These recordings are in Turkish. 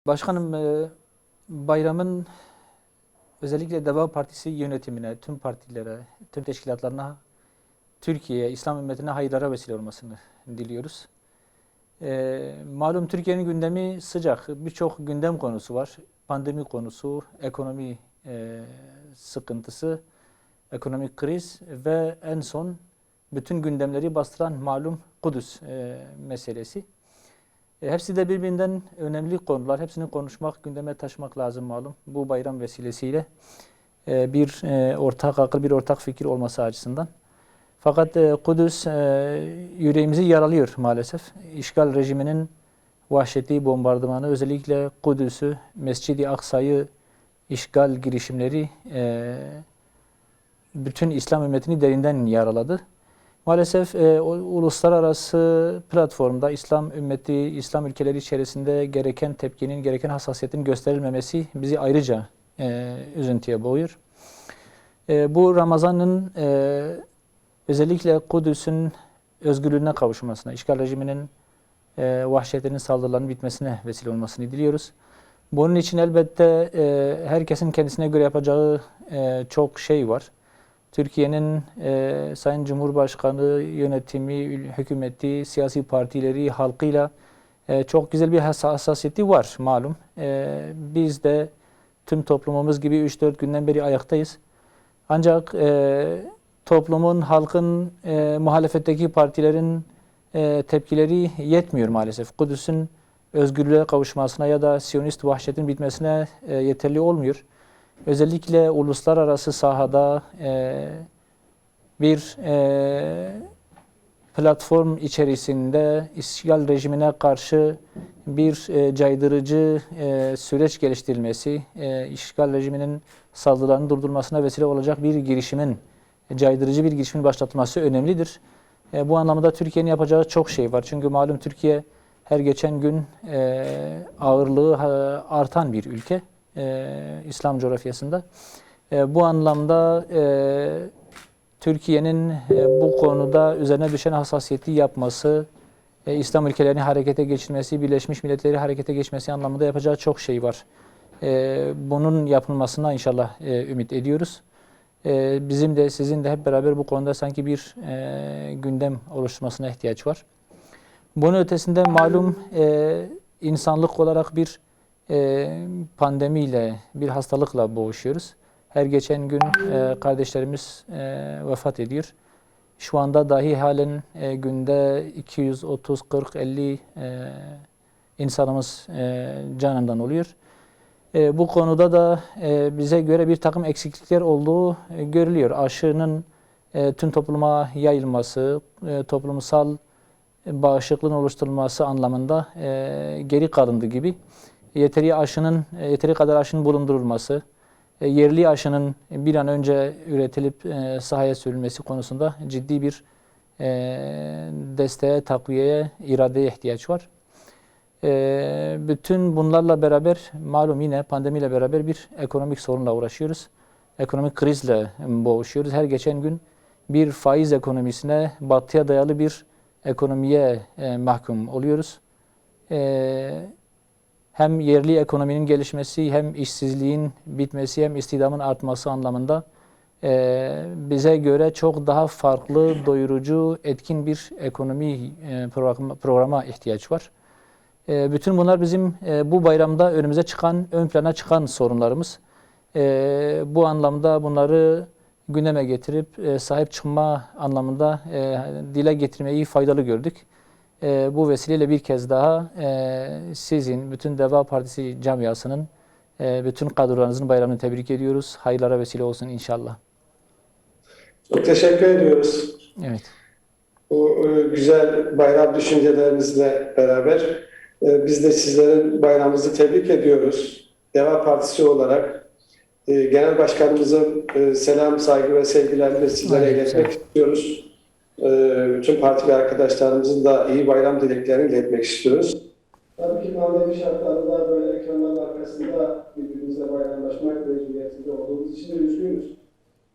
Başkanım, bayramın özellikle Deva Partisi yönetimine, tüm partilere, tüm teşkilatlarına, Türkiye'ye, İslam ümmetine hayırlara vesile olmasını diliyoruz. Malum Türkiye'nin gündemi sıcak. Birçok gündem konusu var. Pandemi konusu, ekonomi sıkıntısı, ekonomik kriz ve en son bütün gündemleri bastıran malum Kudüs meselesi. Hepsi de birbirinden önemli konular. Hepsini konuşmak, gündeme taşımak lazım malum. Bu bayram vesilesiyle bir ortak akıl, bir ortak fikir olması açısından. Fakat Kudüs yüreğimizi yaralıyor maalesef. İşgal rejiminin vahşeti, bombardımanı, özellikle Kudüs'ü, Mescid-i Aksa'yı işgal girişimleri bütün İslam ümmetini derinden yaraladı. Maalesef uluslararası platformda İslam ümmeti, İslam ülkeleri içerisinde gereken tepkinin, gereken hassasiyetin gösterilmemesi bizi ayrıca üzüntüye boğuyor. Bu Ramazan'ın özellikle Kudüs'ün özgürlüğüne kavuşmasına, işgal rejiminin vahşetinin, saldırılarının bitmesine vesile olmasını diliyoruz. Bunun için elbette herkesin kendisine göre yapacağı çok şey var. Türkiye'nin Sayın Cumhurbaşkanı, yönetimi, hükümeti, siyasi partileri, halkıyla çok güzel bir hassasiyeti var malum. Biz de tüm toplumumuz gibi 3-4 günden beri ayaktayız. Ancak toplumun, halkın, muhalefetteki partilerin tepkileri yetmiyor maalesef. Kudüs'ün özgürlüğe kavuşmasına ya da Siyonist vahşetin bitmesine yeterli olmuyor. Özellikle uluslararası sahada bir platform içerisinde işgal rejimine karşı bir caydırıcı süreç geliştirilmesi, işgal rejiminin saldırılarının durdurulmasına vesile olacak bir girişimin, caydırıcı bir girişimin başlatılması önemlidir. Bu anlamda Türkiye'nin yapacağı çok şey var. Çünkü malum Türkiye her geçen gün ağırlığı artan bir ülke. İslam coğrafyasında. Bu anlamda Türkiye'nin bu konuda üzerine düşen hassasiyeti yapması, İslam ülkelerini harekete geçirmesi, Birleşmiş Milletleri harekete geçmesi anlamında yapacağı çok şey var. Bunun yapılmasına inşallah ümit ediyoruz. Bizim de sizin de hep beraber bu konuda sanki bir gündem oluşturmasına ihtiyaç var. Bunun ötesinde malum insanlık olarak bir pandemiyle, bir hastalıkla boğuşuyoruz. Her geçen gün kardeşlerimiz vefat ediyor. Şu anda dahi halen günde 230, 40, 50 insanımız canından oluyor. Bu konuda da bize göre bir takım eksiklikler olduğu görülüyor. Aşının tüm topluma yayılması, toplumsal bağışıklığın oluşturulması anlamında geri kalındı gibi. Yeteri kadar aşının bulundurulması, yerli aşının bir an önce üretilip sahaya sürülmesi konusunda ciddi bir desteğe, takviyeye, iradeye ihtiyaç var. Bütün bunlarla beraber malum yine pandemiyle beraber bir ekonomik sorunla uğraşıyoruz. Ekonomik krizle boğuşuyoruz. Her geçen gün bir faiz ekonomisine, batıya dayalı bir ekonomiye mahkum oluyoruz. Hem yerli ekonominin gelişmesi, hem işsizliğin bitmesi, hem istihdamın artması anlamında bize göre çok daha farklı, doyurucu, etkin bir ekonomi programa ihtiyaç var. Bütün bunlar bizim bu bayramda önümüze çıkan, ön plana çıkan sorunlarımız. Bu anlamda bunları gündeme getirip sahip çıkma anlamında dile getirmeyi faydalı gördük. Bu vesileyle bir kez daha sizin, bütün Deva Partisi camiasının, bütün kadrolarınızın bayramını tebrik ediyoruz. Hayırlara vesile olsun inşallah. Çok teşekkür ediyoruz. Evet. Bu güzel bayram düşüncelerinizle beraber biz de sizlerin bayramınızı tebrik ediyoruz. Deva Partisi olarak Genel Başkanımızın selam, saygı ve sevgilerini de sizlere iletmek istiyoruz. Bütün partili arkadaşlarımızın da iyi bayram dileklerini iletmek istiyoruz. Tabii ki pandemi şartlarında böyle ekranların arkasında birbirimizle bayramlaşmak mecburiyetinde olduğumuz için de üzgünüz.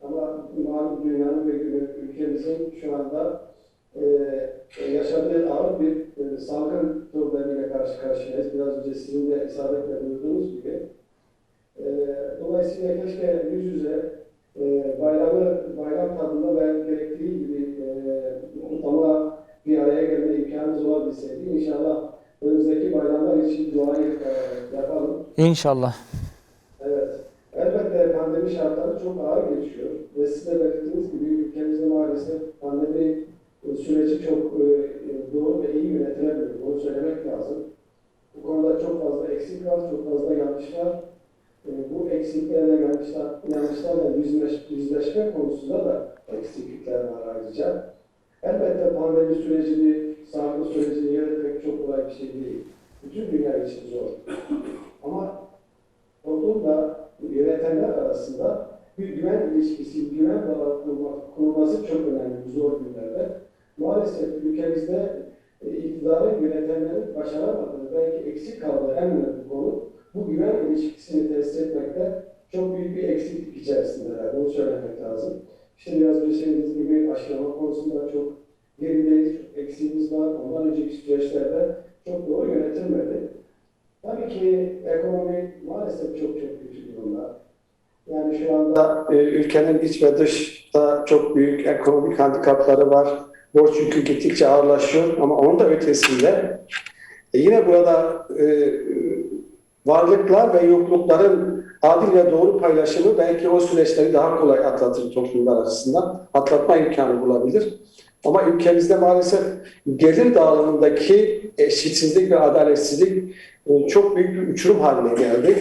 Ama malum dünyanın ve ülkemizin şu anda yaşadığı ağır bir salgın problemiyle karşı karşıyayız. Biraz önce sizin de isabetle duyduğunuz gibi. Dolayısıyla keşke yüz yüze bayram tadında ve gerektiği gibi ama bir araya gelme imkanımız olabilseydi. İnşallah önümüzdeki bayramlar için duayı yapalım. İnşallah. Evet. Elbette pandemi şartları çok ağır geçiyor. Ve siz de belirttiğiniz gibi ülkemizde maalesef pandemi süreci çok doğru ve iyi yönetilemiyor. Bunu söylemek lazım. Bu konuda çok fazla eksik var, çok fazla yanlış var. Bu eksiklerle, yanlışlarla yüzleşme konusunda da eksiklikler var ayrıca. Elbette pandemi sürecini, sağlık sürecini yönetmek çok kolay bir şey değil. Bütün dünya için zor. Ama toplumla yönetenler arasında bir güven ilişkisi, bir güven bağı kurulması çok önemli bu zor günlerde. Maalesef ülkemizde iktidarın yönetenlerin başaramadığı, belki eksik kaldığı en önemli konu bu güven ilişkisini tesis etmekte çok büyük bir eksiklik içerisindeler. Bunu söylemek lazım. İşte biraz önce söylediğiniz gibi aşılama konusunda çok gerideyiz, çok eksiğimiz var. Ondan önceki süreçlerde çok doğru yönetilmedi. Tabii ki ekonomi maalesef çok kötü durumda. Yani şu anda ülkenin iç ve dışta çok büyük ekonomik handikapları var. Borç yükü gittikçe ağırlaşıyor ama onun da ötesinde yine burada varlıklar ve yoklukların adil ve doğru paylaşımı belki o süreçleri daha kolay atlatır toplumlar açısından. Atlatma imkanı bulabilir. Ama ülkemizde maalesef gelir dağılımındaki eşitsizlik ve adaletsizlik çok büyük bir uçurum haline geldi.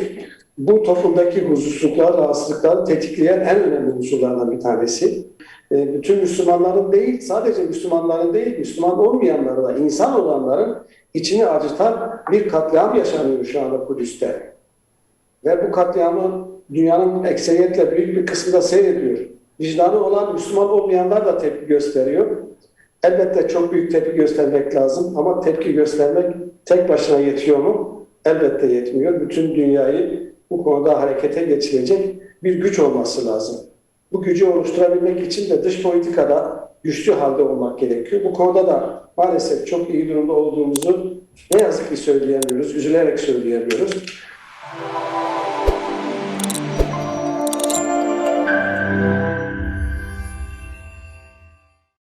Bu toplumdaki huzursuzluklar, rahatsızlıkları tetikleyen en önemli unsurlardan bir tanesi. Bütün Müslümanların değil, sadece Müslümanların değil, Müslüman olmayanların da, insan olanların içini acıtan bir katliam yaşanıyor şu anda Kudüs'te. Ve bu katliamı dünyanın ekseriyetle büyük bir kısmında seyrediyor. Vicdanı olan Müslüman olmayanlar da tepki gösteriyor. Elbette çok büyük tepki göstermek lazım ama tepki göstermek tek başına yetiyor mu? Elbette yetmiyor. Bütün dünyayı bu konuda harekete geçirecek bir güç olması lazım. Bu gücü oluşturabilmek için de dış politikada güçlü halde olmak gerekiyor. Bu konuda da maalesef çok iyi durumda olduğumuzu ne yazık ki söyleyemiyoruz, üzülerek söyleyemiyoruz.